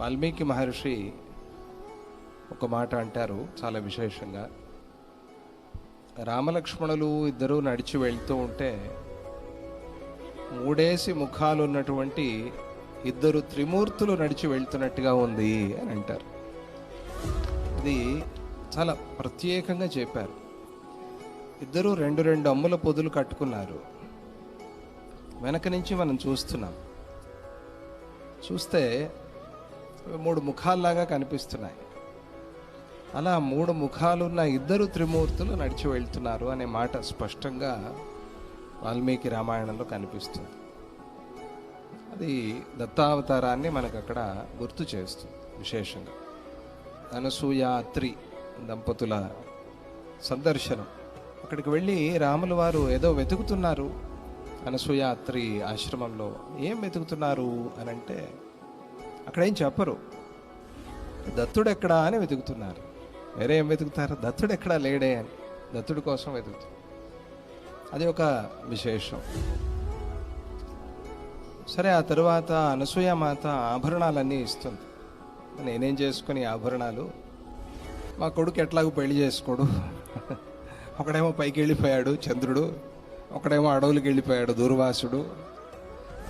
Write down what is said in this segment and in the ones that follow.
వాల్మీకి మహర్షి ఒక మాట అంటారు చాలా విశేషంగా. రామలక్ష్మణులు ఇద్దరూ నడిచి వెళ్తూ ఉంటే మూడేసి ముఖాలు ఉన్నటువంటి ఇద్దరు త్రిమూర్తులు నడిచి వెళ్తున్నట్టుగా ఉంది అని అంటారు. ఇది చాలా ప్రత్యేకంగా చెప్పారు. ఇద్దరు రెండు రెండు అమ్ముల పొదులు కట్టుకున్నారు. వెనక నుంచి మనం చూస్తున్నాం. చూస్తే మూడు ముఖాల్లాగా కనిపిస్తున్నాయి. అలా మూడు ముఖాలున్న ఇద్దరు త్రిమూర్తులు నడిచి వెళ్తున్నారు అనే మాట స్పష్టంగా వాల్మీకి రామాయణంలో కనిపిస్తుంది. అది దత్తావతారాన్ని మనకు అక్కడ గుర్తు చేస్తుంది. విశేషంగా అనసూయ అత్రి దంపతుల సందర్శనం. అక్కడికి వెళ్ళి రాముల వారు ఏదో వెతుకుతున్నారు. అనసూయ అత్రి ఆశ్రమంలో ఏం వెతుకుతున్నారు అని అంటే అక్కడ ఏం చెప్పరు. దత్తుడు ఎక్కడా అని వెతుకుతున్నారు. వేరే ఏం వెతుకుతారు? దత్తుడు ఎక్కడా లేడే అని దత్తుడి కోసం వెతుకుతారు. అది ఒక విశేషం. సరే, ఆ తరువాత అనసూయ మాత ఆభరణాలన్నీ ఇస్తుంది. నేనేం చేసుకుని ఆభరణాలు, మా కొడుకు ఎట్లాగూ పెళ్లి చేసుకోడు, ఒకడేమో పైకి వెళ్ళిపోయాడు చంద్రుడు, ఒకడేమో అడవులకు వెళ్ళిపోయాడు దూర్వాసుడు,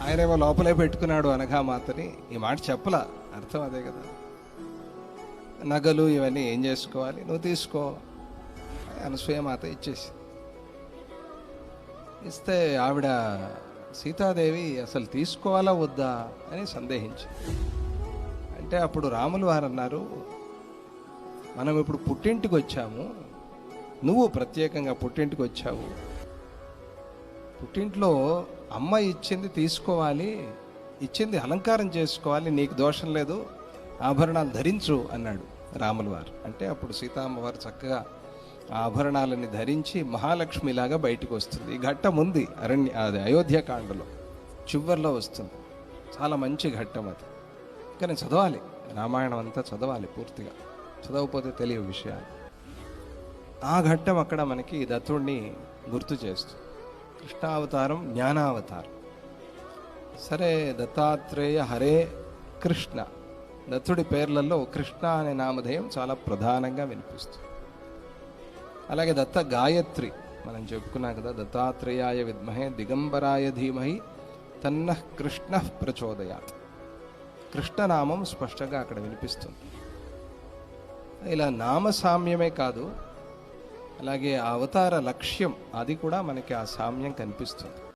ఆయనేమో లోపలే పెట్టుకున్నాడు అనఘామాతని. ఈ మాట చెప్పలా, అర్థం అదే కదా. నగలు ఇవన్నీ ఏం చేసుకోవాలి, నువ్వు తీసుకో. అనసూయ మాత ఇచ్చేసి ఇస్తే ఆవిడ సీతాదేవి అసలు తీసుకోవాలా వద్దా అని సందేహించింది. అంటే అప్పుడు రాములు వారు అన్నారు, మనం ఇప్పుడు పుట్టింటికి వచ్చాము, నువ్వు ప్రత్యేకంగా పుట్టింటికి వచ్చావు, పుట్టింట్లో అమ్మ ఇచ్చింది తీసుకోవాలి, ఇచ్చింది అలంకారం చేసుకోవాలి, నీకు దోషం లేదు, ఆభరణాలు ధరించు అన్నాడు రాముల వారు. అంటే అప్పుడు సీతామ్మవారు చక్కగా ఆభరణాలని ధరించి మహాలక్ష్మిలాగా బయటికి వస్తుంది. ఈ ఘట్టం ఉంది అది అయోధ్యకాండలో చివర్లో వస్తుంది. చాలా మంచి ఘట్టం అది. కానీ చదవాలి, రామాయణం అంతా చదవాలి పూర్తిగా, చదవకపోతే తెలియవు విషయాలు. ఆ ఘట్టం అక్కడ మనకి దత్తుడిని గుర్తు చేస్తుంది. కృష్ణావతారం, జ్ఞానావతారం. సరే, దత్తాత్రేయ హరే కృష్ణ, దత్తుడి పేర్లలో కృష్ణ అనే నామధేయం చాలా ప్రధానంగా వినిపిస్తుంది. అలాగే దత్త గాయత్రి మనం చెప్పుకున్నాం కదా, దత్తాత్రేయాయ విద్మహే దిగంబరాయ ధీమహి తన్నః కృష్ణ ప్రచోదయాత్. కృష్ణనామం స్పష్టంగా అక్కడ వినిపిస్తుంది. ఇలా నామసామ్యమే కాదు, అలాగే ఆ అవతార లక్ష్యం అది కూడా మనకి ఆ సామ్యం కనిపిస్తుంది.